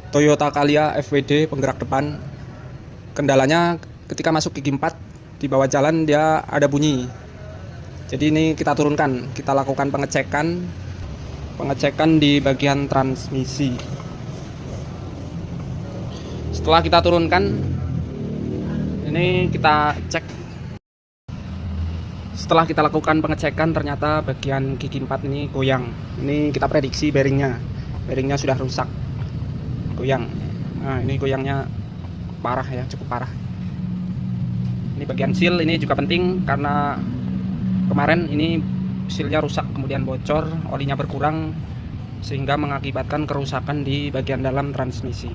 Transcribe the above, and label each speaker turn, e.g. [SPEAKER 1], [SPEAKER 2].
[SPEAKER 1] Toyota Calya FWD penggerak depan. Kendalanya ketika masuk gigi 4 di bawah jalan dia ada bunyi. Jadi ini kita turunkan, kita lakukan pengecekan di bagian transmisi. Setelah kita turunkan, ini kita cek. Setelah kita lakukan pengecekan, ternyata bagian gigi 4 ini goyang. Ini kita prediksi bearingnya sudah rusak, goyang. Nah, ini goyangnya parah ya, cukup parah. Ini bagian seal ini juga penting karena kemarin ini sealnya rusak, kemudian bocor, olinya berkurang sehingga mengakibatkan kerusakan di bagian dalam transmisi.